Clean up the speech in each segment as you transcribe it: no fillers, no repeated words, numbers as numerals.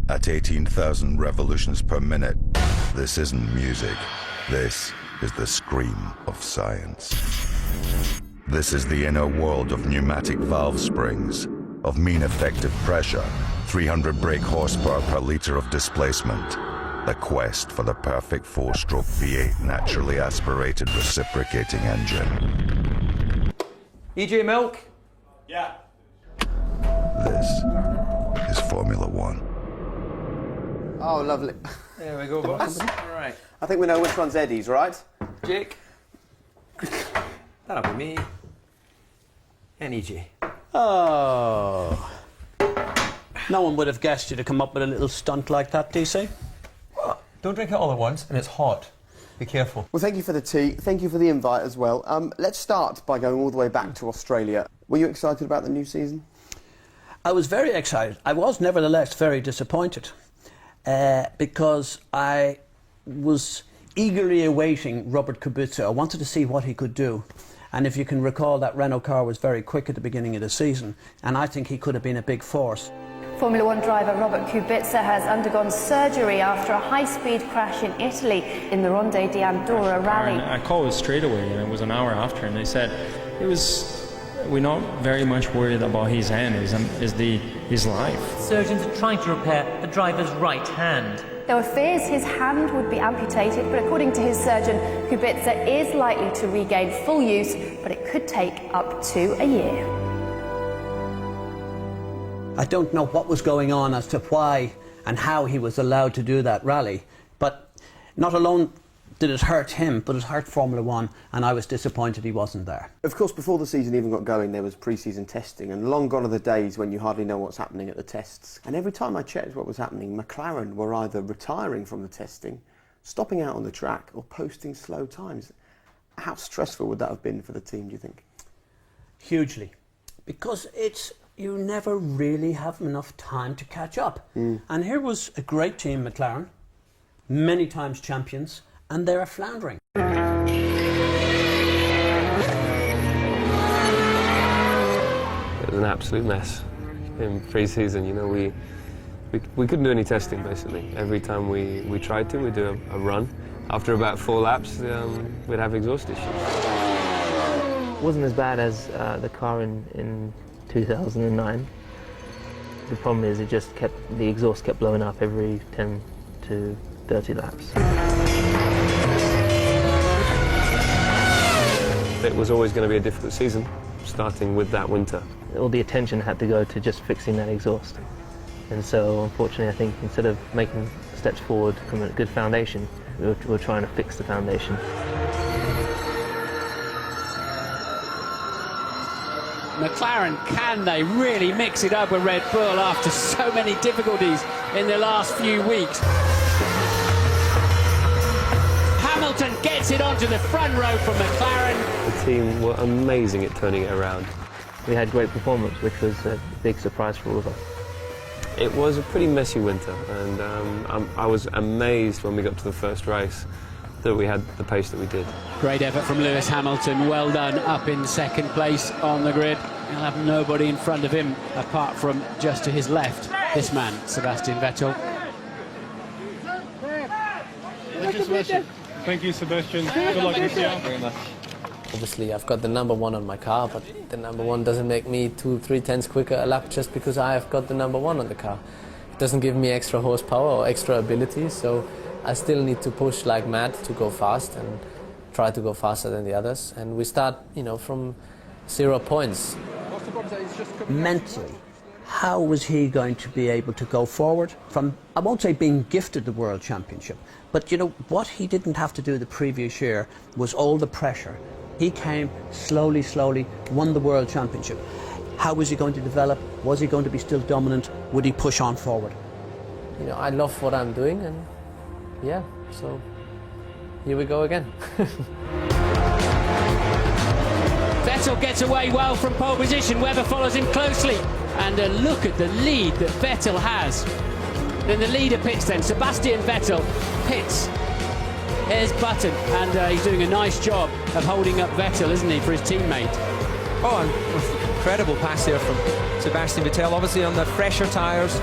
At 18,000 revolutions per minute, this isn't music. This is the scream of science. This is the inner world of pneumatic valve springs, of mean effective pressure, 300 brake horsepower per litre of displacement. The quest for the perfect four-stroke V8 naturally aspirated reciprocating engine. EJ milk? Yeah. This is Formula One. Oh, lovely. There we go, boys. All right. I think we know which one's Eddie's, right? Jake. That'll be me. And EJ. Oh. No one would have guessed you to come up with a little stunt like that, DC. Well, don't drink it all at once, and it's hot. Be careful. Well, thank you for the tea. Thank you for the invite as well. Let's start by going all the way back to Australia. Were you excited about the new season? I was very excited. I was nevertheless very disappointed because I was eagerly awaiting Robert Kubica. I wanted to see what he could do. And if you can recall, that Renault car was very quick at the beginning of the season, and I think he could have been a big force. Formula One driver Robert Kubica has undergone surgery after a high-speed crash in Italy in the Ronde d'Andorra rally. I called straight away, and it was an hour after, and they said we're not very much worried about his hand, his life. Surgeons are trying to repair the driver's right hand. There were fears his hand would be amputated, but according to his surgeon, Kubica is likely to regain full use, but it could take up to a year. I don't know what was going on as to why and how he was allowed to do that rally, but not alone did it hurt him, but it hurt Formula One, and I was disappointed he wasn't there. Of course, before the season even got going, there was pre-season testing, and long gone are the days when you hardly know what's happening at the tests. And every time I checked what was happening, McLaren were either retiring from the testing, stopping out on the track, or posting slow times. How stressful would that have been for the team, do you think? Hugely, because you never really have enough time to catch up. And here was a great team, McLaren, many times champions, and they're floundering. It was an absolute mess in pre-season. You know, we couldn't do any testing basically. Every time we tried to, we'd do a run. After about 4 laps, we'd have exhaust issues. It wasn't as bad as the car in 2009. The problem is the exhaust kept blowing up every 10 to 30 laps. It was always going to be a difficult season, starting with that winter. All the attention had to go to just fixing that exhaust. And so, unfortunately, I think instead of making steps forward from a good foundation, we were trying to fix the foundation. McLaren, can they really mix it up with Red Bull after so many difficulties in the last few weeks? Hamilton gets it onto the front row from McLaren. The team were amazing at turning it around. We had great performance, which was a big surprise for all of us. It was a pretty messy winter, and I was amazed when we got to the first race that we had the pace that we did. Great effort from Lewis Hamilton, well done, up in second place on the grid. He'll have nobody in front of him apart from just to his left, this man, Sebastian Vettel. Thank you, Sebastian. Thank you, Sebastian. Good luck this year. Very much. Obviously, I've got the number 1 on my car, but the number 1 doesn't make me 2-3 tenths quicker a lap just because I have got the number 1 on the car. It doesn't give me extra horsepower or extra ability, so I still need to push like mad to go fast and try to go faster than the others. And we start, from 0 points. Mentally, how was he going to be able to go forward from, I won't say being gifted the World Championship, but what he didn't have to do the previous year was all the pressure. He came slowly, won the World Championship. How was he going to develop? Was he going to be still dominant? Would he push on forward? I love what I'm doing, and yeah, so here we go again. Vettel gets away well from pole position. Webber follows him closely. And a look at the lead that Vettel has. Then the leader pits then. Sebastian Vettel pits. Here's Button, and he's doing a nice job of holding up Vettel, isn't he, for his teammate? Oh, incredible pass there from Sebastian Vettel, obviously on the fresher tyres.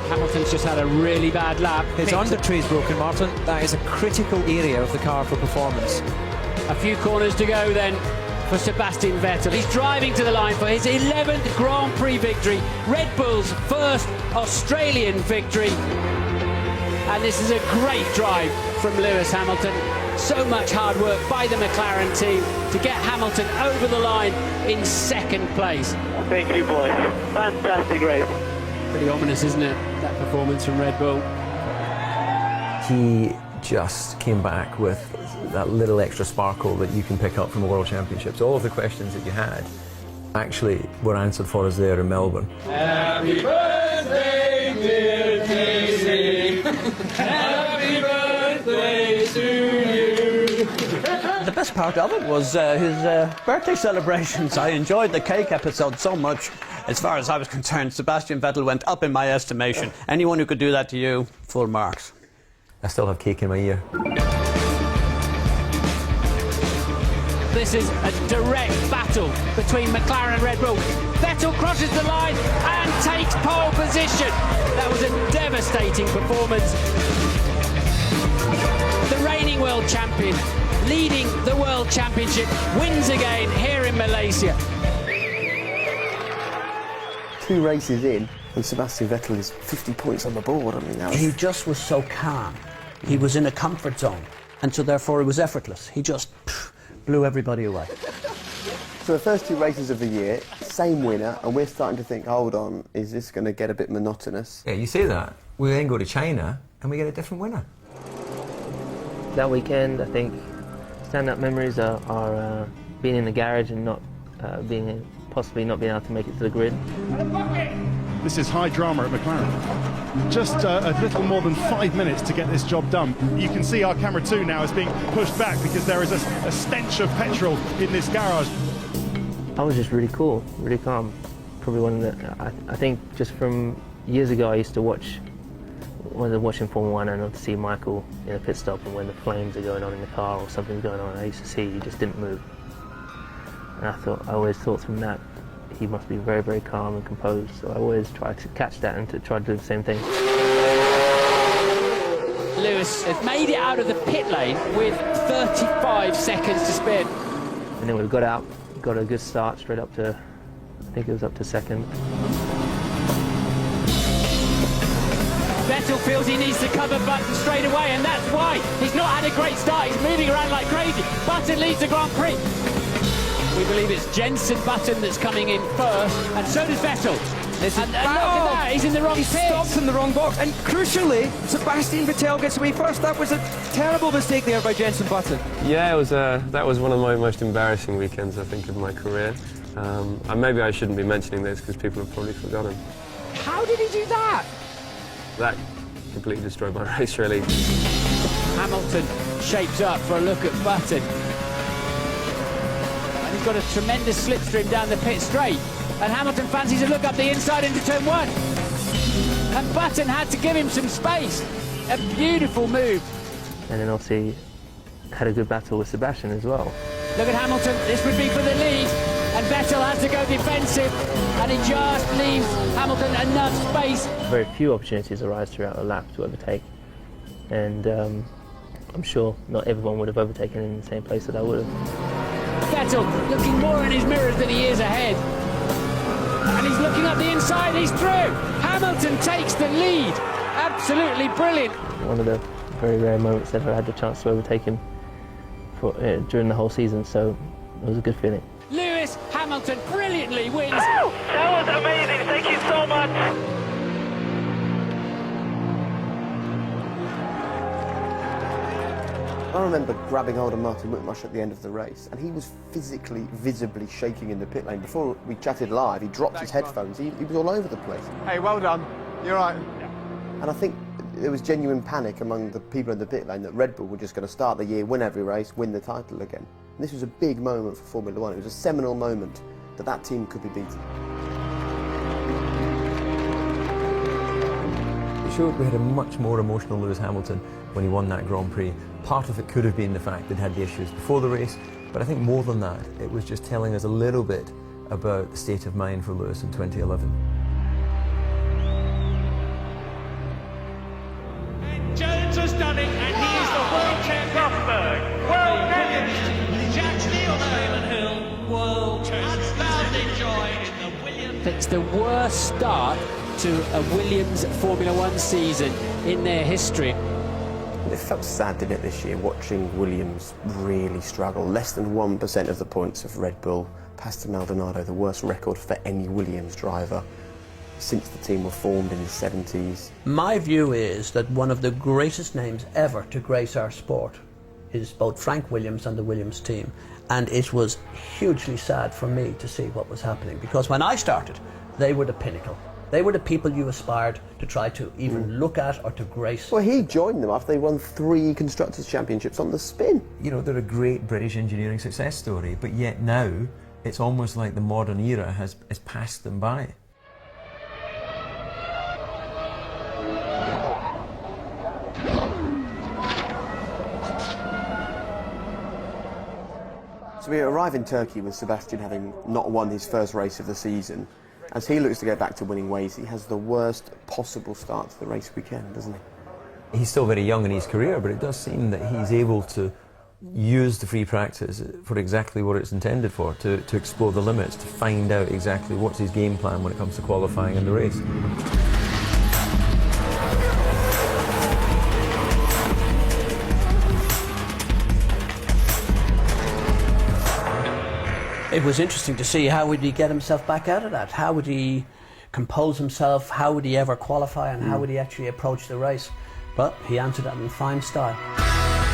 Hamilton's just had a really bad lap. His undertree's broken, Martin. That is a critical area of the car for performance. A few corners to go then for Sebastian Vettel. He's driving to the line for his 11th Grand Prix victory, Red Bull's first Australian victory. And this is a great drive from Lewis Hamilton. So much hard work by the McLaren team to get Hamilton over the line in second place. Thank you, boys. Fantastic race. Pretty ominous, isn't it, that performance from Red Bull? He just came back with that little extra sparkle that you can pick up from a World Championship. So all of the questions that you had actually were answered for us there in Melbourne. Happy birthday, dear Casey. Happy birthday to you. The best part of it was his birthday celebrations. I enjoyed the cake episode so much. As far as I was concerned, Sebastian Vettel went up in my estimation. Anyone who could do that to you, full marks. I still have cake in my ear. This is a direct battle between McLaren and Red Bull. Vettel crosses the line and takes pole position. That was a devastating performance. The reigning world champion, leading the World Championship, wins again here in Malaysia. 2 races in, and Sebastian Vettel is 50 points on the board. I mean, He just was so calm. He was in a comfort zone, and so therefore it was effortless. He just blew everybody away. So the first 2 races of the year, same winner, and we're starting to think, hold on, is this going to get a bit monotonous? Yeah, you say that. We then go to China and we get a different winner. That weekend, I think stand-up memories are being in the garage and not possibly not being able to make it to the grid. This is high drama at McLaren. Just a little more than 5 minutes to get this job done. You can see our camera 2 now is being pushed back because there is a stench of petrol in this garage. I was just really cool, really calm. Probably one of the, I think just from years ago I used to watch, when I was watching Formel 1 and I'd see Michael in a pit stop, and when the flames are going on in the car or something's going on, I used to see he just didn't move. And I always thought from that, he must be very, very calm and composed. So I always try to catch that and to try to do the same thing. Lewis has made it out of the pit lane with 35 seconds to spare. And then we got out, got a good start straight up to, I think it was up to second. Vettel feels he needs to cover Button straight away, and that's why he's not had a great start. He's moving around like crazy. Button leads the Grand Prix. We believe it's Jenson Button that's coming in first, and so does Vettel. And look at that, he's in the wrong pit. He stopped in the wrong box, and crucially, Sebastian Vettel gets away first. That was a terrible mistake there by Jenson Button. Yeah, it was, that was one of my most embarrassing weekends, I think, of my career. And maybe I shouldn't be mentioning this because people have probably forgotten. How did he do that? That completely destroyed my race, really. Hamilton shapes up for a look at Button. And he's got a tremendous slipstream down the pit straight. And Hamilton fancies a look up the inside into turn 1. And Button had to give him some space. A beautiful move. And then obviously had a good battle with Sebastian as well. Look at Hamilton, this would be for the lead. And Vettel has to go defensive. And he just leaves Hamilton enough space. Very few opportunities arise throughout a lap to overtake. And I'm sure not everyone would have overtaken in the same place that I would have. Vettel looking more in his mirrors than he is ahead. And he's looking up the inside, he's through! Hamilton takes the lead! Absolutely brilliant! One of the very rare moments that I had the chance to overtake him during the whole season, so it was a good feeling. Lewis Hamilton brilliantly wins! Oh, that was amazing, thank you so much! I remember grabbing hold of Martin Whitmarsh at the end of the race, and he was physically, visibly shaking in the pit lane. Before we chatted live, he dropped his headphones. He was all over the place. Hey, well done. You're right. And I think there was genuine panic among the people in the pit lane that Red Bull were just going to start the year, win every race, win the title again. And this was a big moment for Formula 1. It was a seminal moment that team could be beaten. It showed we had a much more emotional Lewis Hamilton when he won that Grand Prix. Part of it could have been the fact that he had the issues before the race, but I think more than that, it was just telling us a little bit about the state of mind for Lewis in 2011. It's the worst start to a Williams Formula One season in their history. It felt sad, didn't it, this year, watching Williams really struggle. Less than 1% of the points of Red Bull. Pastor Maldonado, the worst record for any Williams driver since the team were formed in the 70s. My view is that one of the greatest names ever to grace our sport is both Frank Williams and the Williams team. And it was hugely sad for me to see what was happening, because when I started, they were the pinnacle. They were the people you aspired to try to even look at or to grace. Well, he joined them after they won 3 Constructors' Championships on the spin. You know, they're a great British engineering success story, but yet now it's almost like the modern era has passed them by. So we arrive in Turkey with Sebastian having not won his first race of the season. As he looks to get back to winning ways, he has the worst possible start to the race weekend, doesn't he? He's still very young in his career, but it does seem that he's able to use the free practice for exactly what it's intended for, to explore the limits, to find out exactly what's his game plan when it comes to qualifying in the race. It was interesting to see how would he get himself back out of that. How would he compose himself? How would he ever qualify? And how would he actually approach the race? But he answered that in fine style.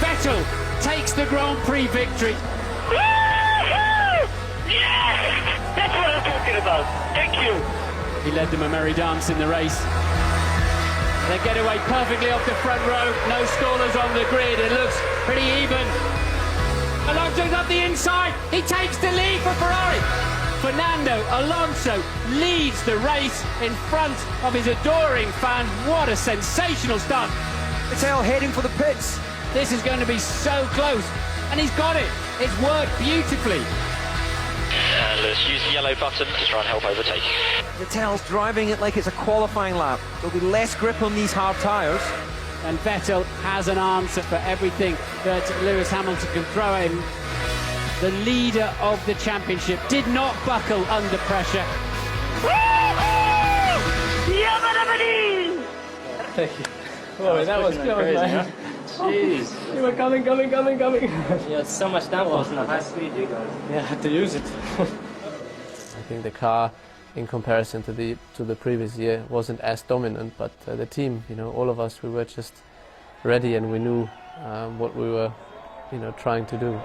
Vettel takes the Grand Prix victory. Yes! That's what I'm talking about. Thank you. He led them a merry dance in the race. They get away perfectly off the front row. No stallers on the grid. It looks pretty even. Alonso's up the inside. He takes the lead for Ferrari. Fernando Alonso leads the race in front of his adoring fans. What a sensational stunt. Vettel heading for the pits. This is going to be so close. And he's got it. It's worked beautifully. Let's use the yellow button to try and help overtake. Vettel's driving it like it's a qualifying lap. There'll be less grip on these hard tyres. And Vettel has an answer for everything that Lewis Hamilton can throw at him. The leader of the championship did not buckle under pressure. Thank you. Oh, that was close, man. Jeez. You were coming. You had so much downforce in the high speed, you guys. Yeah, I had to use it. I think the car, in comparison to the previous year, wasn't as dominant, but the team, you know, all of us, we were just ready and we knew what we were, you know, trying to do.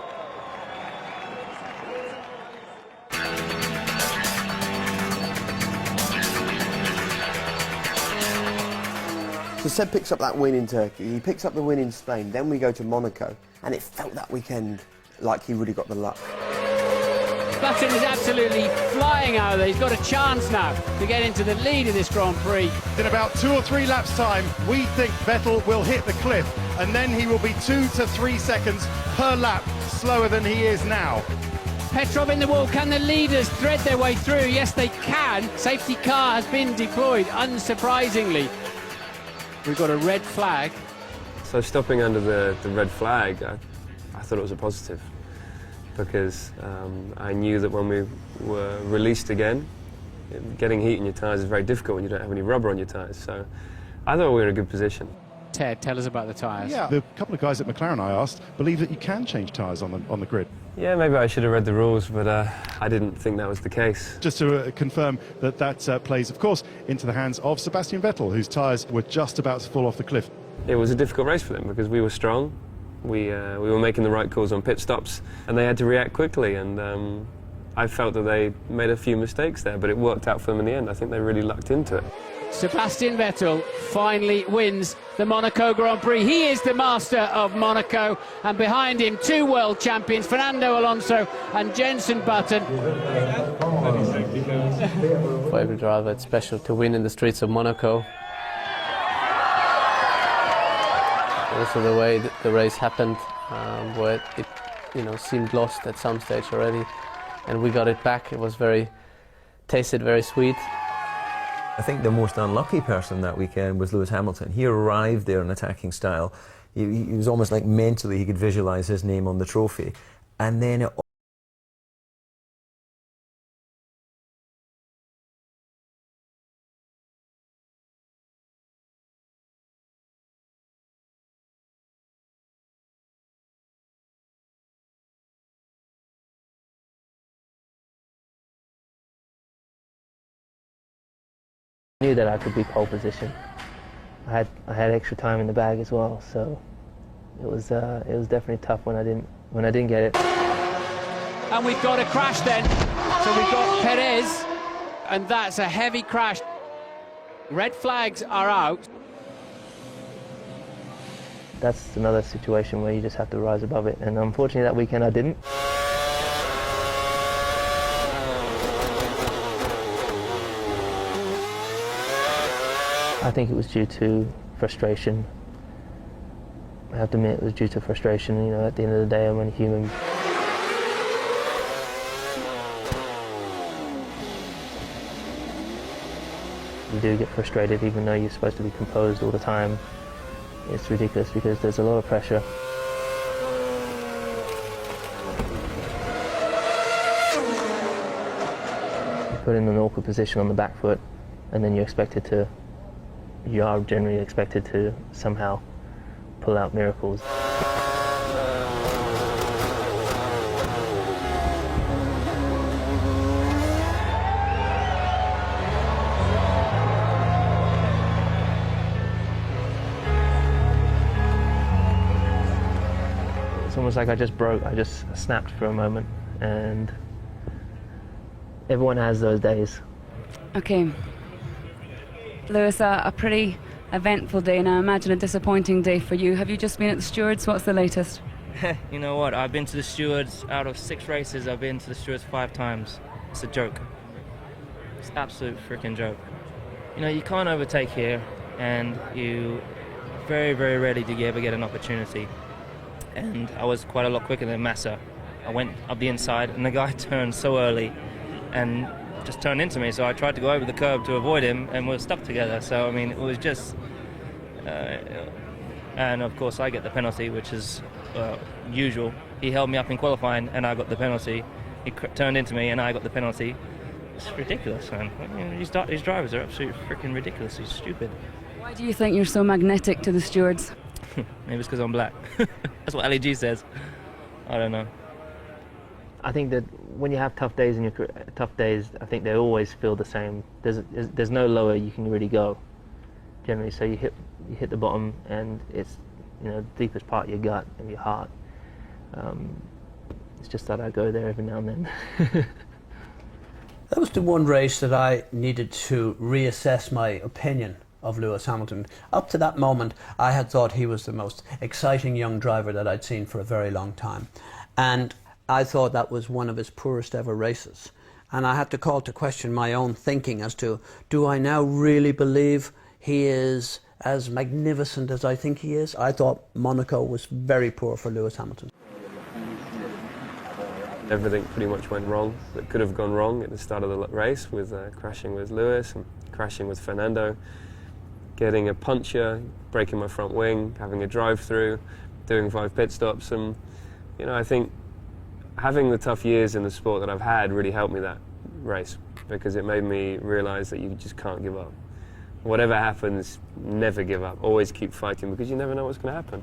So Seb picks up that win in Turkey, he picks up the win in Spain, then we go to Monaco, and it felt that weekend like he really got the luck. Button is absolutely flying out of there. He's got a chance now to get into the lead of this Grand Prix. In about 2 or 3 laps' time, we think Vettel will hit the cliff, and then he will be 2 to 3 seconds per lap slower than he is now. Petrov in the wall. Can the leaders thread their way through? Yes, they can. Safety car has been deployed, unsurprisingly. We've got a red flag. So stopping under the red flag, I thought it was a positive, because I knew that when we were released again, getting heat in your tyres is very difficult when you don't have any rubber on your tyres. So I thought we were in a good position. Ted, tell us about the tyres. Yeah, the couple of guys at McLaren I asked believe that you can change tyres on the grid. Yeah, maybe I should have read the rules, but I didn't think that was the case. Just to confirm that plays, of course, into the hands of Sebastian Vettel, whose tyres were just about to fall off the cliff. It was a difficult race for them because we were strong. We were making the right calls on pit stops, and they had to react quickly, and I felt that they made a few mistakes there, but it worked out for them in the end. I think they really lucked into it. Sebastian Vettel finally wins the Monaco Grand Prix. He is the master of Monaco, and behind him 2 world champions, Fernando Alonso and Jenson Button. For every driver, it's special to win in the streets of Monaco. Also the way that the race happened, where it seemed lost at some stage already, and we got it back. It was tasted very sweet. I think the most unlucky person that weekend was Lewis Hamilton. He arrived there in attacking style. He was almost like mentally he could visualise his name on the trophy, and then it I knew that I could be pole position. I had extra time in the bag as well, so it was definitely tough when I didn't get it. And we've got a crash then. So we've got Perez, and that's a heavy crash. Red flags are out. That's another situation where you just have to rise above it, and unfortunately that weekend I didn't. I think it was due to frustration. I have to admit it was due to frustration. You know, at the end of the day, I'm only human. You do get frustrated even though you're supposed to be composed all the time. It's ridiculous because there's a lot of pressure. You're put in an awkward position on the back foot, and then you are generally expected to somehow pull out miracles. It's almost like I just snapped for a moment, and everyone has those days. Okay. Lewis, a pretty eventful day, and I imagine a disappointing day for you. Have you just been at the stewards? What's the latest? You know what? I've been to the stewards. Out of 6 races, I've been to the stewards 5 times. It's a joke. It's an absolute freaking joke. You know, you can't overtake here, and you very, very rarely do you ever get an opportunity. And I was quite a lot quicker than Massa. I went up the inside, and the guy turned so early, and just turned into me, so I tried to go over the curb to avoid him, and we're stuck together. So I mean, it was just and of course I get the penalty, which is usual. He held me up in qualifying and I got the penalty. He turned into me and I got the penalty. It's ridiculous, man. I mean, these drivers are absolutely freaking ridiculous. He's stupid. Why do you think you're so magnetic to the stewards? Maybe it's because I'm black. That's what LEG says. I don't know. I think that when you have tough days in your career, I think they always feel the same. There's no lower you can really go, generally. So you hit the bottom, and it's, you know, the deepest part of your gut and your heart. It's just that I go there every now and then. That was the one race that I needed to reassess my opinion of Lewis Hamilton. Up to that moment, I had thought he was the most exciting young driver that I'd seen for a very long time, and I thought that was one of his poorest ever races. And I had to call to question my own thinking as to, do I now really believe he is as magnificent as I think he is? I thought Monaco was very poor for Lewis Hamilton. Everything pretty much went wrong that could have gone wrong at the start of the race, with crashing with Lewis and crashing with Fernando, getting a puncture, breaking my front wing, having a drive-through, doing 5 pit stops. And, you know, I think having the tough years in the sport that I've had really helped me that race, because it made me realise that you just can't give up. Whatever happens, never give up. Always keep fighting, because you never know what's going to happen.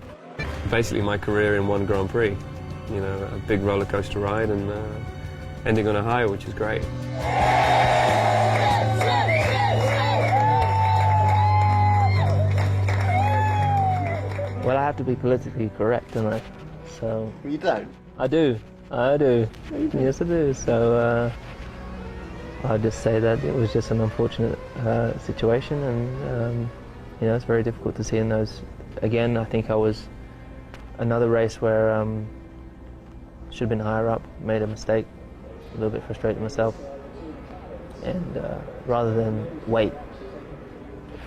Basically my career in one Grand Prix. You know, a big roller coaster ride, and ending on a high, which is great. Well, I have to be politically correct, don't I? So. You don't? I do. Yes, I do. So I'll just say that it was just an unfortunate situation, and you know, it's very difficult to see in those. Again, I think I was another race where should have been higher up, made a mistake, a little bit frustrated myself, and rather than wait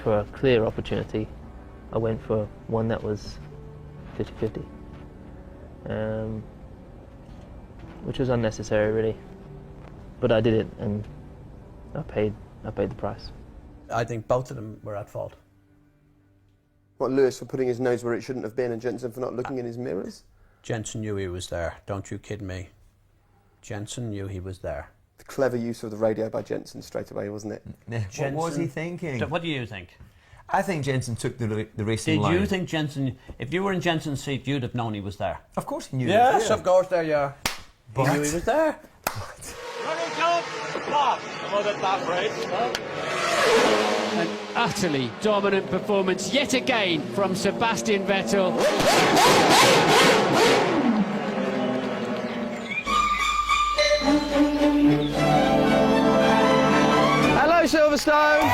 for a clear opportunity, I went for one that was 50-50. Which was unnecessary, really, but I did it, and I paid the price. I think both of them were at fault. What, Lewis for putting his nose where it shouldn't have been, and Jensen for not looking in his mirrors? Jensen knew he was there. Don't you kid me. Jensen knew he was there. The clever use of the radio by Jensen straight away, wasn't it? What was he thinking? What do you think? I think Jensen took the racing line. Did you think Jensen, if you were in Jensen's seat, you'd have known he was there? Of course he knew. Yes, of course, there you are. He But knew he was there. Running count, stop. Another top race. And utterly dominant performance yet again from Sebastian Vettel. Hello, Silverstone.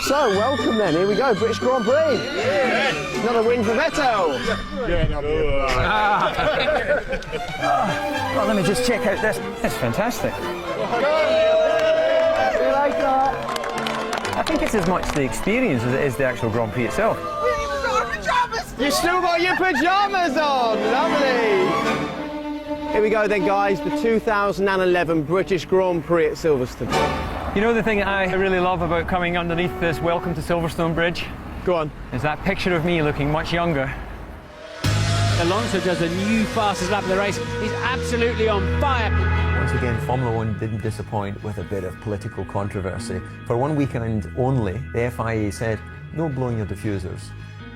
So, welcome then. Here we go, British Grand Prix. Yeah. Another win for Vettel. Well, let me just check out this. It's fantastic. I think it's as much the experience as it is the actual Grand Prix itself. You still got your pyjamas on. Lovely. Here we go then, guys. The 2011 British Grand Prix at Silverstone. You know the thing that I really love about coming underneath this Welcome to Silverstone bridge? Go on. Is that picture of me looking much younger. Alonso does a new fastest lap of the race. He's absolutely on fire. Once again, Formula One didn't disappoint with a bit of political controversy. For one weekend only, the FIA said, no blowing your diffusers.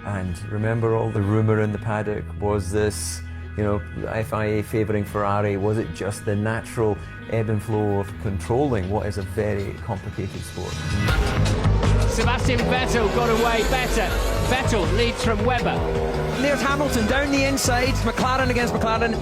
And remember all the rumour in the paddock? Was this, you know, the FIA favouring Ferrari? Was it just the natural ebb and flow of controlling what is a very complicated sport? Sebastian Vettel got away better. Vettel leads from Webber. There's Hamilton down the inside, McLaren against McLaren.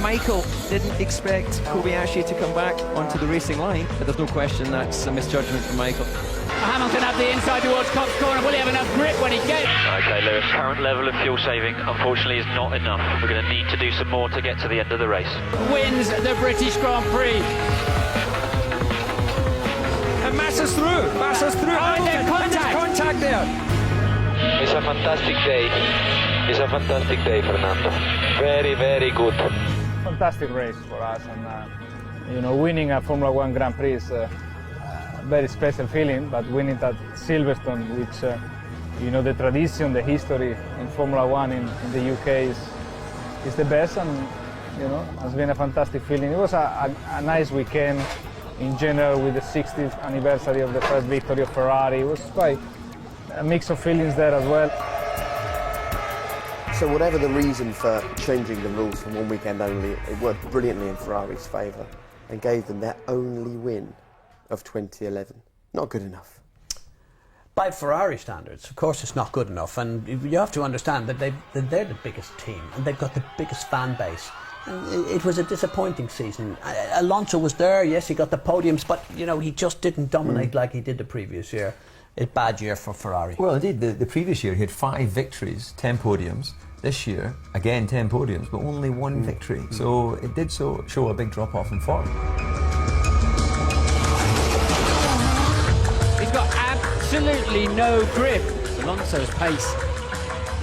Michael didn't expect Kobayashi to come back onto the racing line, but there's no question that's a misjudgment from Michael. Hamilton up the inside towards Cops Corner. Will he have enough grip when he gets? Okay, Lewis, current level of fuel saving unfortunately is not enough. We're going to need to do some more to get to the end of the race. Wins the British Grand Prix. And Massa's through. Massa's through. Oh, there's contact there. It's a fantastic day. It's a fantastic day, Fernando. Very, very good. Fantastic race for us, and you know, winning a Formula One Grand Prix is a very special feeling. But winning at Silverstone, which you know, the tradition, the history in Formula One in the UK is the best, and you know, has been a fantastic feeling. It was a nice weekend in general with the 60th anniversary of the first victory of Ferrari. It was quite a mix of feelings there as well. So whatever the reason for changing the rules from one weekend only, it worked brilliantly in Ferrari's favour and gave them their only win of 2011. Not good enough. By Ferrari standards, of course it's not good enough, and you have to understand that they're the biggest team and they've got the biggest fan base. And it was a disappointing season. Alonso was there, yes, he got the podiums, but you know, he just didn't dominate like he did the previous year. A bad year for Ferrari. Well, indeed, the previous year he had 5 victories, 10 podiums. This year, again, 10 podiums, but only 1 victory. So it did show a big drop-off in form. He's got absolutely no grip. Alonso's pace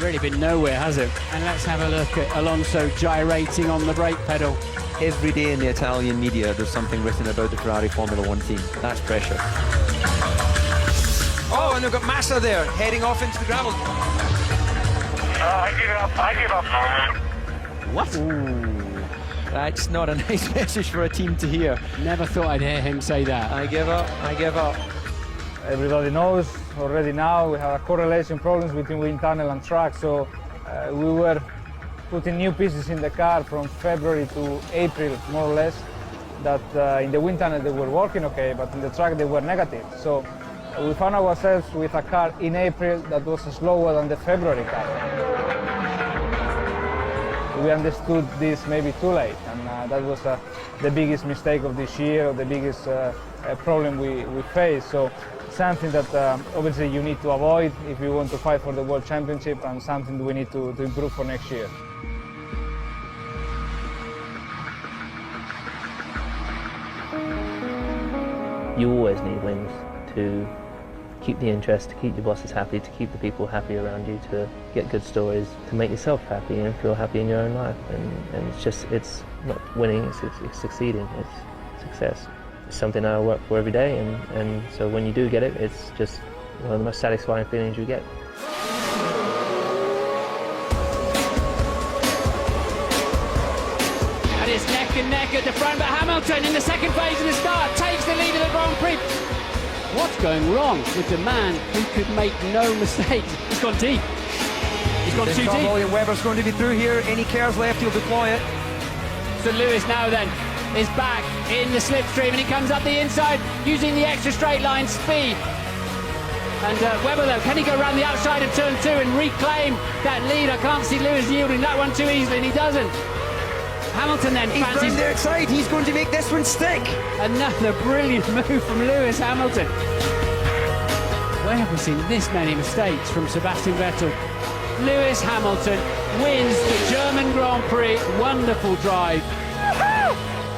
really been nowhere, has it? And let's have a look at Alonso gyrating on the brake pedal. Every day in the Italian media, there's something written about the Ferrari Formula One team. That's pressure. Oh, and they've got Massa there, heading off into the gravel. I give up. What? Ooh, that's not a nice message for a team to hear. Never thought I'd hear him say that. I give up. Everybody knows already now we have a correlation problems between wind tunnel and track, so we were putting new pieces in the car from February to April, more or less, that in the wind tunnel they were working okay, but in the track they were negative. So we found ourselves with a car in April that was slower than the February car. We understood this maybe too late, and that was the biggest mistake of this year, the biggest problem we faced. So something that obviously you need to avoid if you want to fight for the World Championship, and something we need to improve for next year. You always need wins to keep the interest, to keep your bosses happy, to keep the people happy around you, to get good stories, to make yourself happy and feel happy in your own life. And it's not winning, it's succeeding, it's success. It's something I work for every day, and so when you do get it, it's just one of the most satisfying feelings you get. And it's neck and neck at the front, but Hamilton in the second phase of the start takes the lead of the Grand Prix. What's going wrong with the man who could make no mistakes? He's gone deep. He's gone too deep. Webber's going to be through here. Any cares left, he'll deploy it. And Lewis now then is back in the slipstream, and he comes up the inside using the extra straight line speed. And Webber, though, can he go around the outside of turn 2 and reclaim that lead? I can't see Lewis yielding that one too easily, and he doesn't. Hamilton then He's fancies round the outside. He's going to make this one stick. Another brilliant move from Lewis Hamilton. Where have we seen this many mistakes from Sebastian Vettel? Lewis Hamilton wins the German Grand Prix. Wonderful drive.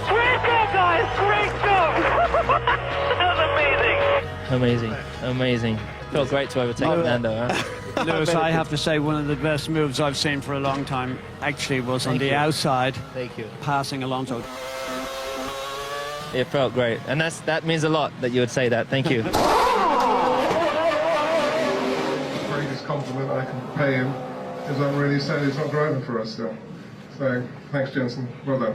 Great go, guys! Great go! That was amazing. Amazing. Felt great to overtake Fernando. Huh? Lewis, I have to say one of the best moves I've seen for a long time actually was on the outside. Thank you. Passing Alonso. It felt great, and that means a lot that you would say that. Thank you. The greatest compliment I can pay him is I'm really sad he's not driving for us still. So, thanks, Jensen. Well done.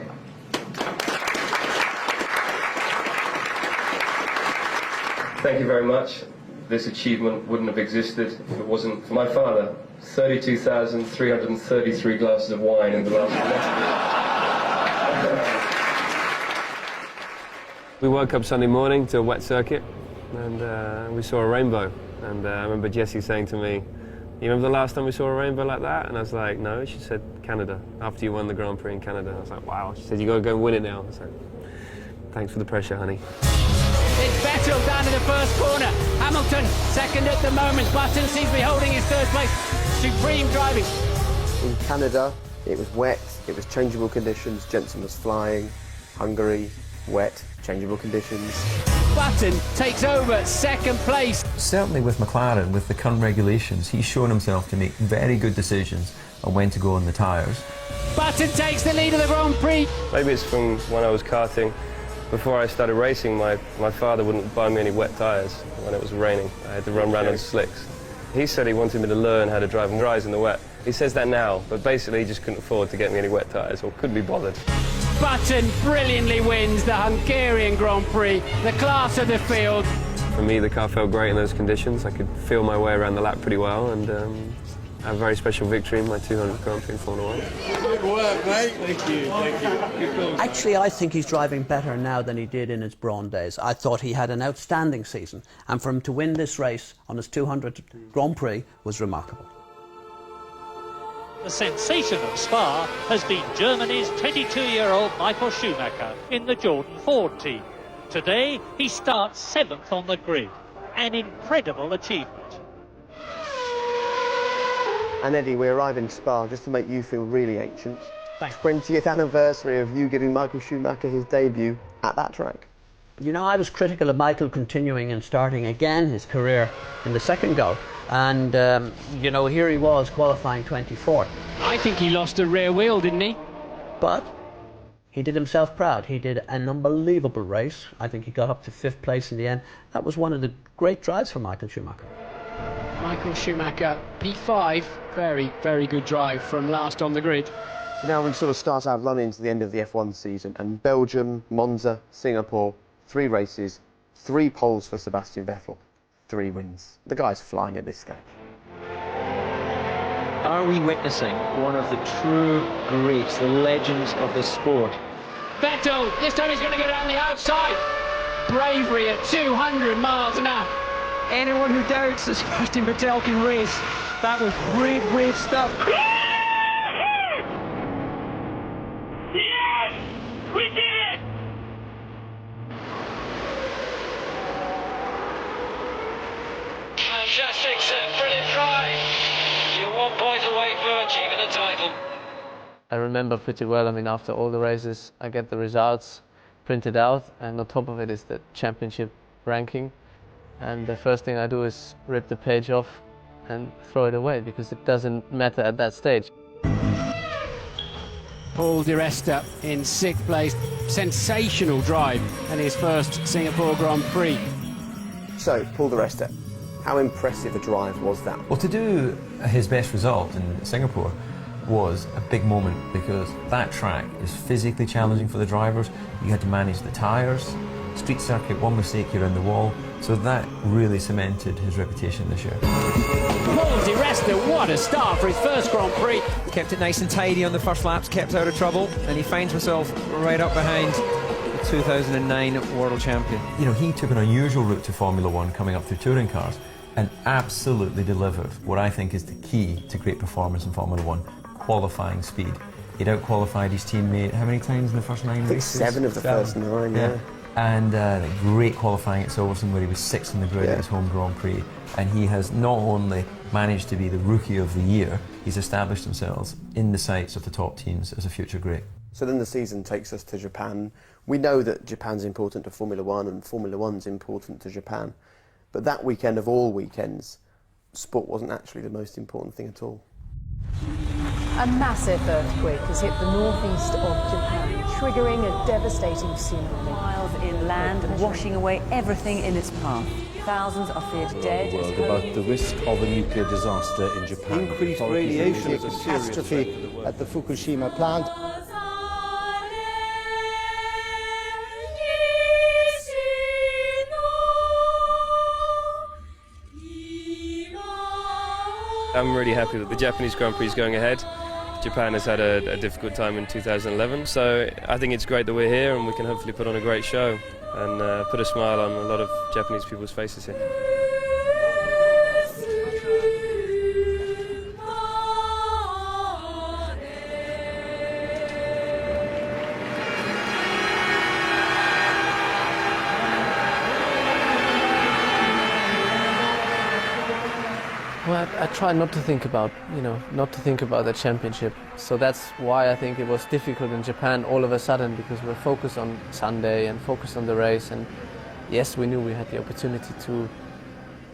Thank you very much. This achievement wouldn't have existed if it wasn't for my father. 32,333 glasses of wine in the last We woke up Sunday morning to a wet circuit, and we saw a rainbow. And I remember Jessie saying to me, "You remember the last time we saw a rainbow like that?" And I was like, "No." She said, "Canada, after you won the Grand Prix in Canada." I was like, "Wow." She said, "You got to go and win it now." I was like, "Thanks for the pressure, honey." It's Vettel down to the first corner. Hamilton second at the moment. Button seems to be holding his third place. Supreme driving. In Canada, it was wet, it was changeable conditions, Jensen was flying. Hungary, wet, changeable conditions. Button takes over second place. Certainly with McLaren, with the current regulations, he's shown himself to make very good decisions on when to go on the tyres. Button takes the lead of the Grand Prix. Maybe it's from when I was karting. Before I started racing, my father wouldn't buy me any wet tyres when it was raining. I had to run around on slicks. He said he wanted me to learn how to drive and rise in the wet. He says that now, but basically he just couldn't afford to get me any wet tyres or couldn't be bothered. Button brilliantly wins the Hungarian Grand Prix, the class of the field. For me, the car felt great in those conditions. I could feel my way around the lap pretty well, and a very special victory in my 200th Grand Prix in Formula 1. Good work, mate. Thank you, thank you. Good call. Actually, I think he's driving better now than he did in his Brawn days. I thought he had an outstanding season, and for him to win this race on his 200th Grand Prix was remarkable. The sensation of Spa has been Germany's 22-year-old Michael Schumacher in the Jordan Ford team. Today, he starts 7th on the grid. An incredible achievement. And Eddie, we arrive in Spa just to make you feel really ancient. 20th anniversary of you giving Michael Schumacher his debut at that track. You know, I was critical of Michael continuing and starting again his career in the second go. And, you know, here he was qualifying 24th. I think he lost a rear wheel, didn't he? But he did himself proud. He did an unbelievable race. I think he got up to 5th place in the end. That was one of the great drives for Michael Schumacher. Michael Schumacher, P5, very, very good drive from last on the grid. So now we sort of start our run into the end of the F1 season, and Belgium, Monza, Singapore, 3 races, 3 poles for Sebastian Vettel, 3 wins. The guy's flying at this stage. Are we witnessing one of the true greats, the legends of the sport? Vettel, this time he's going to go down the outside. Bravery at 200 miles an hour. Anyone who doubts that Sebastian Vettel can race, that was brave, brave stuff. Yes! We did it! Fantastic set, brilliant drive. You're 1 point away from achieving the title. I remember pretty well, I mean, after all the races, I get the results printed out, and on top of it is the championship ranking. And the first thing I do is rip the page off and throw it away, because it doesn't matter at that stage. Paul Di Resta in 6th place. Sensational drive in his first Singapore Grand Prix. So, Paul Di Resta, how impressive a drive was that? Well, to do his best result in Singapore was a big moment, because that track is physically challenging for the drivers. You had to manage the tyres, street circuit, one mistake you're in the wall. So that really cemented his reputation this year. Paul Di Resta, what a start for his first Grand Prix. Kept it nice and tidy on the first laps, kept out of trouble, and he finds himself right up behind the 2009 world champion. You know, he took an unusual route to Formula One coming up through touring cars and absolutely delivered what I think is the key to great performance in Formula One, qualifying speed. He'd out-qualified his teammate how many times in the first 9 races? 7 of the first 9, yeah. And great qualifying at Silverstone where he was 6th in the grid at his home Grand Prix. And he has not only managed to be the Rookie of the Year, he's established himself in the sights of the top teams as a future great. So then the season takes us to Japan. We know that Japan's important to Formula One and Formula One's important to Japan. But that weekend of all weekends, sport wasn't actually the most important thing at all. A massive earthquake has hit the northeast of Japan, triggering a devastating tsunami. Miles inland, washing away everything in its path. Thousands are feared dead. World about the risk of a nuclear disaster in Japan. Increased radiation is a catastrophe at the Fukushima plant. I'm really happy that the Japanese Grand Prix is going ahead. Japan has had a difficult time in 2011, so I think it's great that we're here and we can hopefully put on a great show and put a smile on a lot of Japanese people's faces here. Well, I try not to think about, the championship. So that's why I think it was difficult in Japan all of a sudden, because we're focused on Sunday and focused on the race. And yes, we knew we had the opportunity to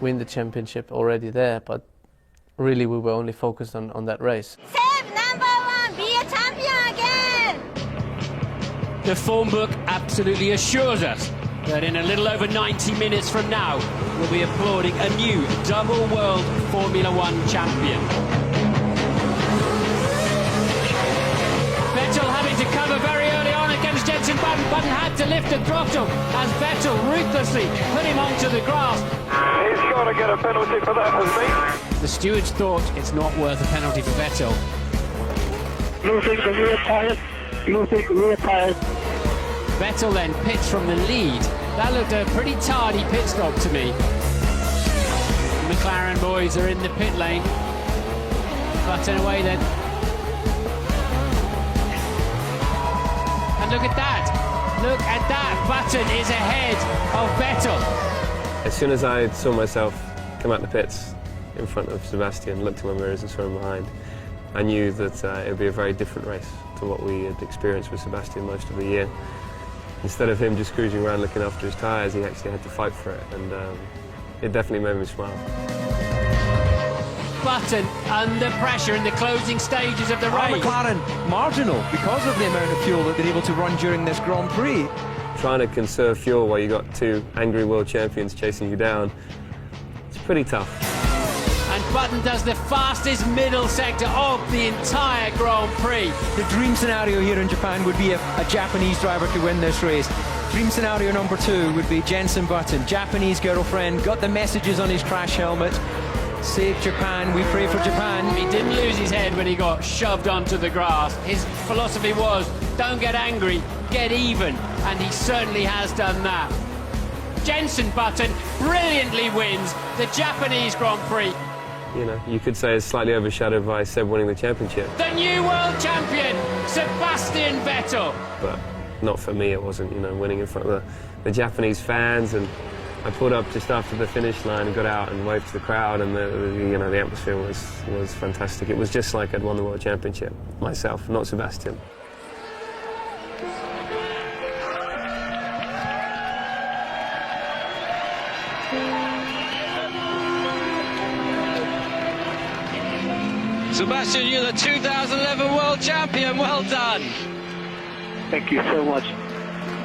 win the championship already there, but really we were only focused on that race. Save #1, be a champion again! The form book absolutely assures us that in a little over 90 minutes from now, we'll be applauding a new double world Formula One champion. Vettel having to cover very early on against Jenson Button. Button had to lift the throttle as Vettel ruthlessly put him onto the grass. He's got to get a penalty for that, has he? The stewards thought it's not worth a penalty for Vettel. Losing the rear tyres. Losing the rear tyres. Vettel then pits from the lead. That looked a pretty tardy pit stop to me. McLaren boys are in the pit lane. Button away then. And look at that. Look at that. Button is ahead of Vettel. As soon as I saw myself come out the pits in front of Sebastian, looked in my mirrors and saw him behind, I knew that it would be a very different race to what we had experienced with Sebastian most of the year. Instead of him just cruising around looking after his tyres, he actually had to fight for it, and it definitely made me smile. Button under pressure in the closing stages of the race. McLaren marginal because of the amount of fuel that they're able to run during this Grand Prix. Trying to conserve fuel while you got two angry world champions chasing you down, it's pretty tough. And Button does the fastest middle sector of the entire Grand Prix. The dream scenario here in Japan would be a Japanese driver to win this race. Dream scenario number 2 would be Jenson Button, Japanese girlfriend, got the messages on his crash helmet. Save Japan, we pray for Japan. He didn't lose his head when he got shoved onto the grass. His philosophy was, don't get angry, get even. And he certainly has done that. Jenson Button brilliantly wins the Japanese Grand Prix. You know, you could say it's slightly overshadowed by Seb winning the championship. The new world champion, Sebastian Vettel. But not for me, it wasn't, winning in front of the Japanese fans. And I pulled up just after the finish line and got out and waved to the crowd, and the atmosphere was fantastic. It was just like I'd won the world championship myself, not Sebastian. Sebastian, you're the 2011 world champion. Well done. Thank you so much.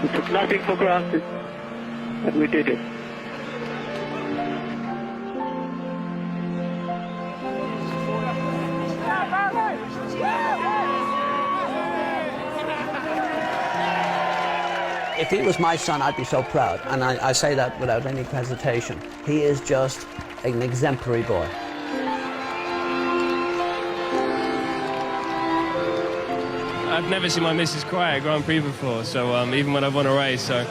We took nothing for granted, and we did it. If he was my son, I'd be so proud, and I say that without any hesitation. He is just an exemplary boy. I've never seen my missus cry at Grand Prix before, so even when I've won a race, so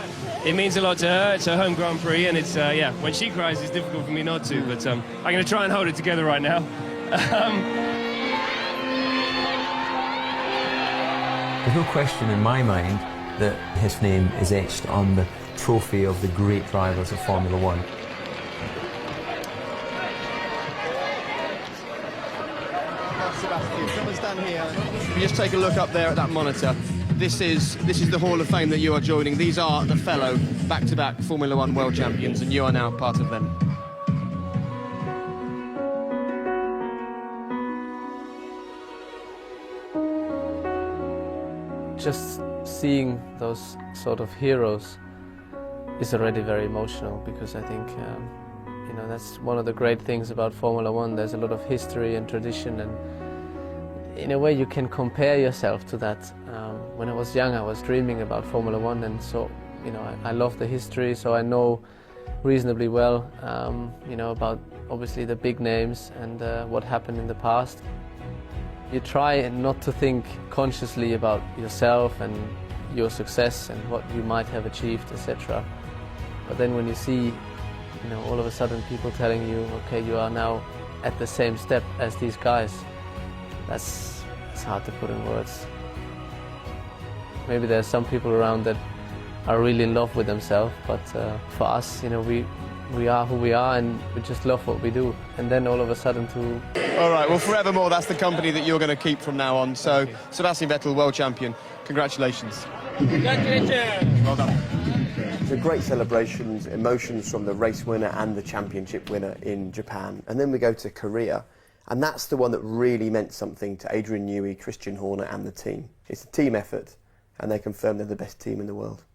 it means a lot to her. It's her home Grand Prix, and it's, yeah, when she cries, it's difficult for me not to, but I'm going to try and hold it together right now. There's no question in my mind that his name is etched on the trophy of the great drivers of Formula One. Sebastian, come and stand here. If you just take a look up there at that monitor, this is the Hall of Fame that you are joining. These are the fellow back-to-back Formula One world champions, and you are now part of them. Just seeing those sort of heroes is already very emotional, because I think you know, that's one of the great things about Formula One. There's a lot of history and tradition, and in a way you can compare yourself to that. When I was young, I was dreaming about Formula One, and so, you know, I love the history, so I know reasonably well, you know, about obviously the big names and what happened in the past. You try not to think consciously about yourself and your success and what you might have achieved, etc. But then when you see, you know, all of a sudden people telling you, okay, you are now at the same step as these guys, it's hard to put in words. Maybe there's some people around that are really in love with themselves, but for us, you know, we are who we are, and we just love what we do. And then all of a sudden to... All right, well, forevermore, that's the company that you're going to keep from now on. So, Sebastian Vettel, world champion, congratulations. Congratulations. Well done. So great celebrations, emotions from the race winner and the championship winner in Japan. And then we go to Korea, and that's the one that really meant something to Adrian Newey, Christian Horner and the team. It's a team effort, and they confirm they're the best team in the world.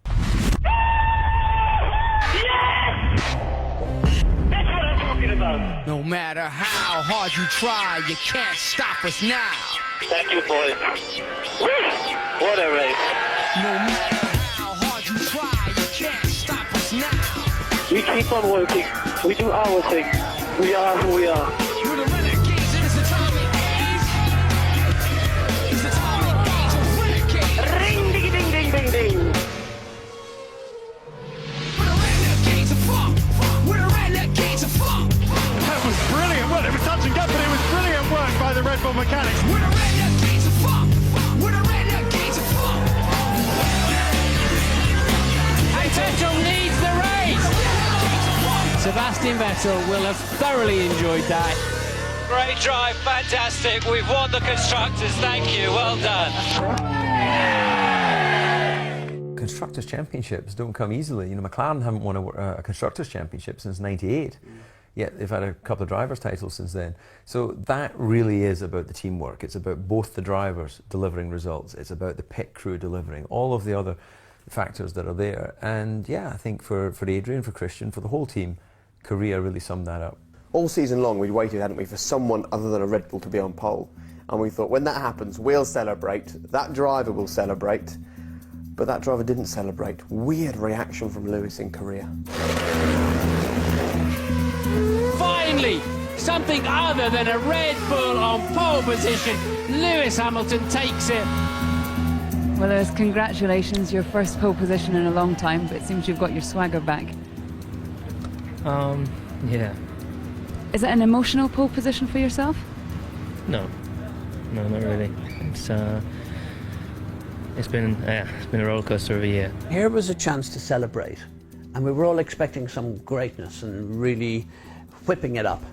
No matter how hard you try, you can't stop us now. Thank you, boys. What a race. No matter how hard you try, you can't stop us now. We keep on working. We do our thing. We are who we are. We're the renegades in this atomic age. This atomic age of renegades. Ring, ding, ding, ding, ding, ding. We're the renegades of funk. We're the renegades of funk. That was brilliant. Well, it was touch and go, but it was brilliant work by the Red Bull mechanics. We're the renegades of funk. We're the renegades of funk. And Vettel leads the race. Sebastian Vettel will have thoroughly enjoyed that. Great drive, fantastic. We've won the constructors. Thank you. Well done. Constructors' championships don't come easily. You know, McLaren haven't won a constructors' championship since '98. Yet they've had a couple of drivers' titles since then. So that really is about the teamwork. It's about both the drivers delivering results. It's about the pit crew delivering, all of the other factors that are there. And yeah, I think for Adrian, for Christian, for the whole team, Korea really summed that up. All season long we'd waited, hadn't we, for someone other than a Red Bull to be on pole. And we thought, when that happens, we'll celebrate, that driver will celebrate. But that driver didn't celebrate. Weird reaction from Lewis in Korea. Finally, something other than a Red Bull on pole position. Lewis Hamilton takes it. Well, Lewis, congratulations. Your first pole position in a long time, but it seems you've got your swagger back. Yeah. Is it an emotional pole position for yourself? No, not really. It's been a roller coaster of a year. Here was a chance to celebrate, and we were all expecting some greatness and really whipping it up,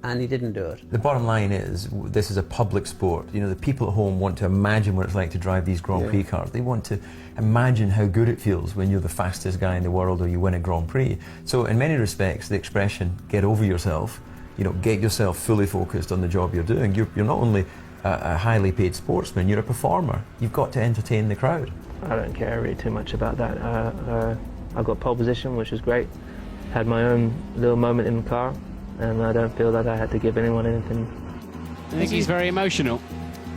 and he didn't do it. The bottom line is, this is a public sport. You know, the people at home want to imagine what it's like to drive these Grand Prix cars. They want to imagine how good it feels when you're the fastest guy in the world or you win a Grand Prix. So in many respects, the expression, get over yourself, you know, get yourself fully focused on the job you're doing. You're not only a highly paid sportsman, you're a performer. You've got to entertain the crowd. I don't care really too much about that. I got pole position, which was great. Had my own little moment in the car, and I don't feel that I had to give anyone anything. I think he's very emotional.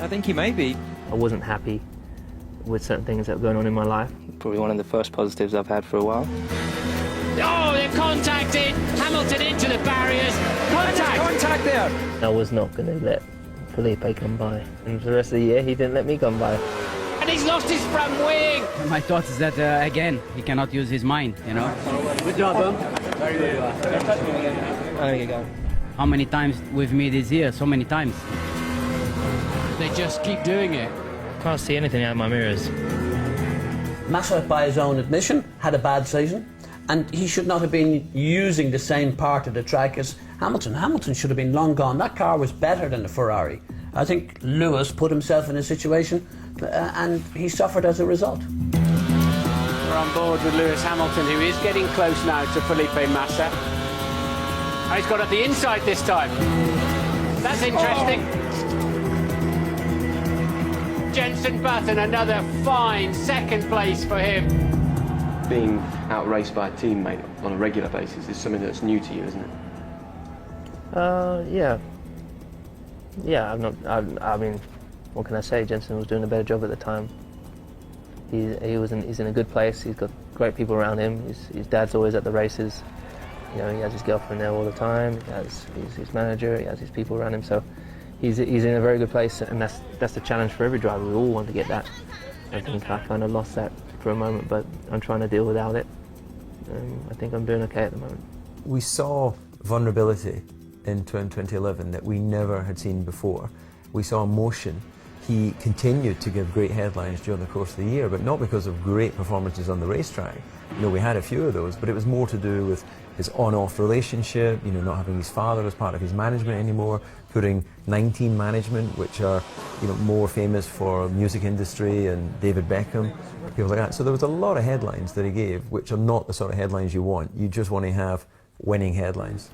I think he may be. I wasn't happy with certain things that were going on in my life. Probably one of the first positives I've had for a while. Oh, they're contacted. Hamilton into the barriers. Contact there. I was not going to let Felipe come by. And for the rest of the year, he didn't let me come by. And he's lost his front wing. My thought is that, again, he cannot use his mind, you know. Good job, Very good. There you go. How many times with me this year? So many times. They just keep doing it. Can't see anything out of my mirrors. Massa, by his own admission, had a bad season, and he should not have been using the same part of the track as Hamilton. Hamilton should have been long gone. That car was better than the Ferrari. I think Lewis put himself in a situation and he suffered as a result. We're on board with Lewis Hamilton, who is getting close now to Felipe Massa. Oh, he's got up the inside this time. That's interesting. Jenson Button, another fine second place for him. Being outraced by a teammate on a regular basis is something that's new to you, isn't it? Yeah. Yeah, I mean, what can I say? Jenson was doing a better job at the time. He's in a good place. He's got great people around him. His dad's always at the races. You know, he has his girlfriend there all the time. He has his manager. He has his people around him. So he's in a very good place, and that's the challenge for every driver. We all want to get that. I think I kind of lost that for a moment, but I'm trying to deal without it. I think I'm doing okay at the moment. We saw vulnerability in 2011 that we never had seen before. We saw emotion. He continued to give great headlines during the course of the year, but not because of great performances on the racetrack. You know, we had a few of those, but it was more to do with his on-off relationship, you know, not having his father as part of his management anymore, putting 19 management, which are, you know, more famous for music industry and David Beckham, people like that. So there was a lot of headlines that he gave, which are not the sort of headlines you want. You just want to have winning headlines.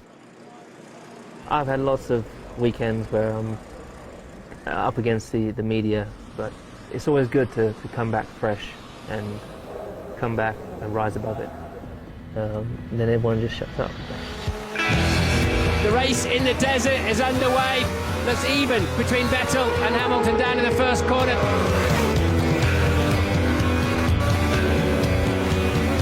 I've had lots of weekends where I'm up against the media, but it's always good to come back fresh and come back and rise above it. Then everyone just shuts up. The race in the desert is underway. That's even between Vettel and Hamilton down in the first corner.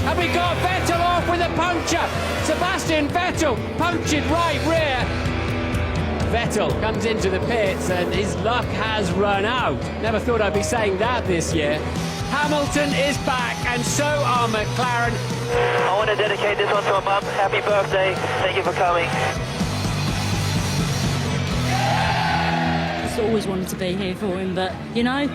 And we got Vettel off with a puncture. Sebastian Vettel punctured right rear. Vettel comes into the pits and his luck has run out. Never thought I'd be saying that this year. Hamilton is back, and so are McLaren. I want to dedicate this one to my mum. Happy birthday. Thank you for coming. Just always wanted to be here for him, but, you know,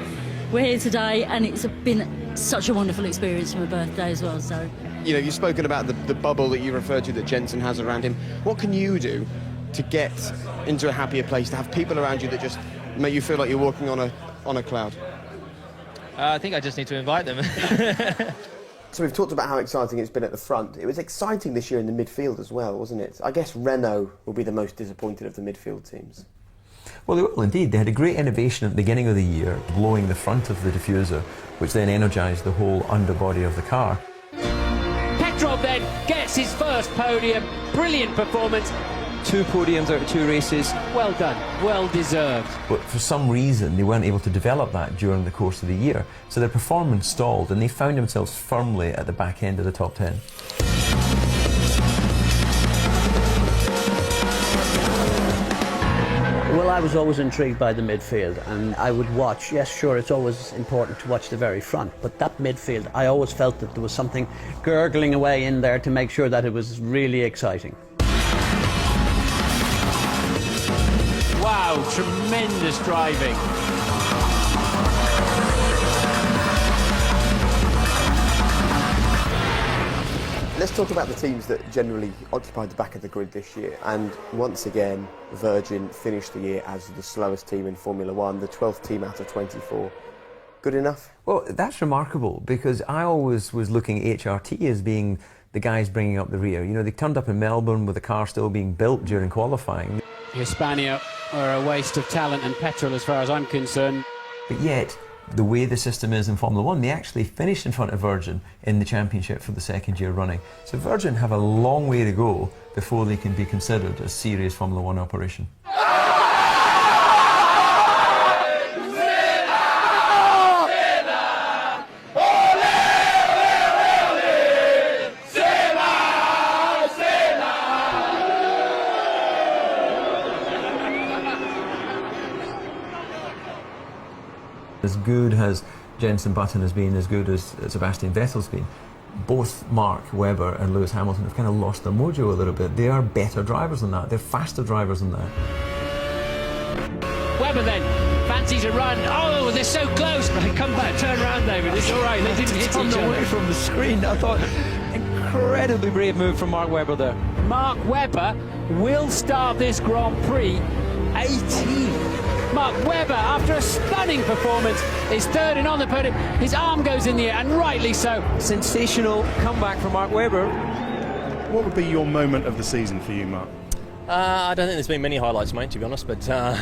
we're here today, and it's been such a wonderful experience for my birthday as well, so. You know, you've spoken about the bubble that you referred to that Jenson has around him. What can you do to get into a happier place, to have people around you that just make you feel like you're walking on a cloud? I think I just need to invite them. So we've talked about how exciting it's been at the front. It was exciting this year in the midfield as well, wasn't it? I guess Renault will be the most disappointed of the midfield teams. Well, they will indeed. They had a great innovation at the beginning of the year, blowing the front of the diffuser, which then energised the whole underbody of the car. Petrov then gets his first podium. Brilliant performance. 2 podiums out of 2 races. Well done, well deserved. But for some reason they weren't able to develop that during the course of the year, so their performance stalled and they found themselves firmly at the back end of the top 10. Well, I was always intrigued by the midfield, and I would watch. Yes, sure, it's always important to watch the very front, but that midfield, I always felt that there was something gurgling away in there to make sure that it was really exciting. Wow, tremendous driving. Let's talk about the teams that generally occupied the back of the grid this year. And once again, Virgin finished the year as the slowest team in Formula One, the 12th team out of 24. Good enough? Well, that's remarkable, because I always was looking at HRT as being the guys bringing up the rear. You know, they turned up in Melbourne with the car still being built during qualifying. Hispania are a waste of talent and petrol as far as I'm concerned. But yet, the way the system is in Formula One, they actually finished in front of Virgin in the championship for the second year running. So Virgin have a long way to go before they can be considered a serious Formula One operation. As good as Jenson Button has been, as good as Sebastian Vettel's been, both Mark Webber and Lewis Hamilton have kind of lost their mojo a little bit. They are better drivers than that. They're faster drivers than that. Webber then fancies a run. Oh, they're so close. Come back, turn around, David. It's all right. They didn't hit each other. Away from the screen. I thought, incredibly brave move from Mark Webber there. Mark Webber will start this Grand Prix 18th. Mark Webber, after a stunning performance, is third and on the podium. His arm goes in the air, and rightly so. Sensational comeback from Mark Webber. What would be your moment of the season for you, Mark? I don't think there's been many highlights, mate, to be honest, but yeah.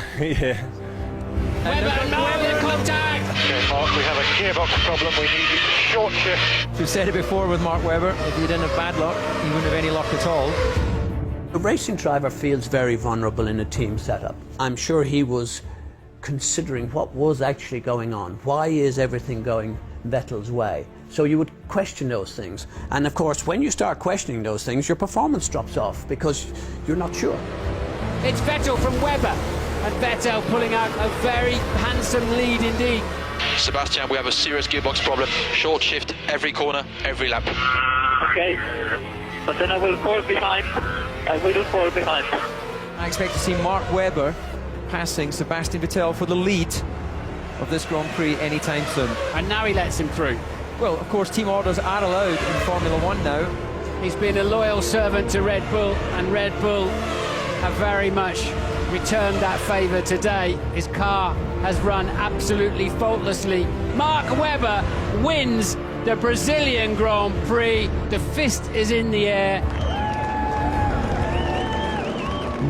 Webber and Mark contact! Okay, Mark, we have a gearbox problem. We need you to short shift. We've said it before with Mark Webber. If he didn't have bad luck, he wouldn't have any luck at all. A racing driver feels very vulnerable in a team setup. I'm sure he was considering what was actually going on. Why is everything going Vettel's way? So you would question those things. And of course, when you start questioning those things, your performance drops off because you're not sure. It's Vettel from Webber, and Vettel pulling out a very handsome lead indeed. Sebastian, we have a serious gearbox problem. Short shift every corner, every lap. Okay, but then I will fall behind. I will fall behind. I expect to see Mark Webber passing Sebastian Vettel for the lead of this Grand Prix anytime soon. And now he lets him through. Well, of course, team orders are allowed in Formula 1 now. He's been a loyal servant to Red Bull, and Red Bull have very much returned that favour today. His car has run absolutely faultlessly. Mark Webber wins the Brazilian Grand Prix. The fist is in the air.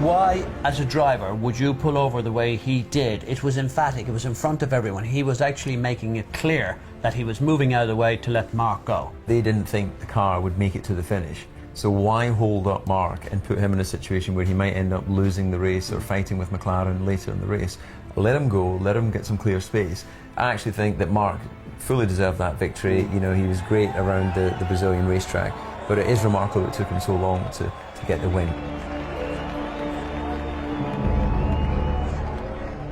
Why, as a driver, would you pull over the way he did? It was emphatic. It was in front of everyone. He was actually making it clear that he was moving out of the way to let Mark go. They didn't think the car would make it to the finish. So why hold up Mark and put him in a situation where he might end up losing the race or fighting with McLaren later in the race? Let him go, let him get some clear space. I actually think that Mark fully deserved that victory. You know, he was great around the Brazilian racetrack, but it is remarkable it took him so long to get the win.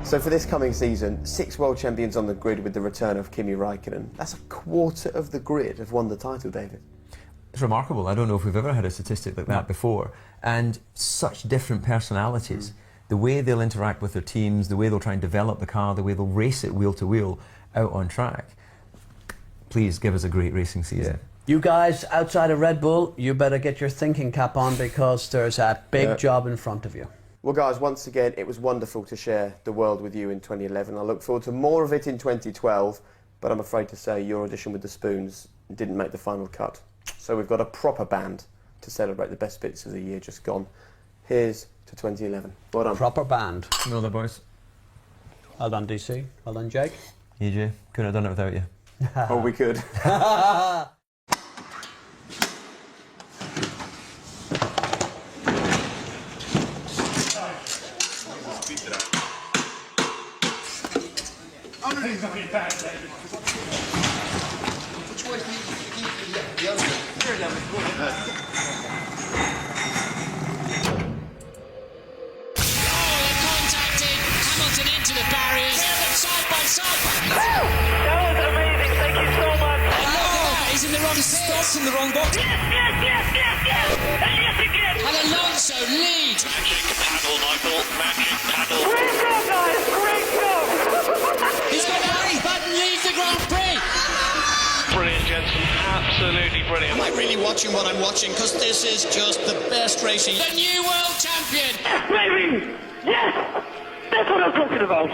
So for this coming season, 6 world champions on the grid with the return of Kimi Räikkönen. That's a quarter of the grid have won the title, David. It's remarkable. I don't know if we've ever had a statistic like that before. And such different personalities. The way they'll interact with their teams, the way they'll try and develop the car, the way they'll race it wheel to wheel out on track. Please give us a great racing season. You guys outside of Red Bull, you better get your thinking cap on because there's a big job in front of you. Well, guys, once again, it was wonderful to share the world with you in 2011. I look forward to more of it in 2012, but I'm afraid to say your audition with the Spoons didn't make the final cut. So we've got a proper band to celebrate the best bits of the year just gone. Here's to 2011. Well done. Proper band. Well done, boys. Well done, DC. Well done, Jake. EJ, couldn't have done it without you. Oh, we could. Hamilton into the barriers, side by side. That was amazing, thank you so much. And look at that, he's in the wrong spot, in the wrong box. Yes, and yes again. And Alonso leads. Magic paddle, Michael. Magic paddle. Great job, guys, great job. He's got out, Button leads the Grand Prix. Brilliant, Jensen. Absolutely brilliant. Am I really watching what I'm watching? Because this is just the best racing. The new world champion. Yes, baby. Yes. That's what I'm talking about.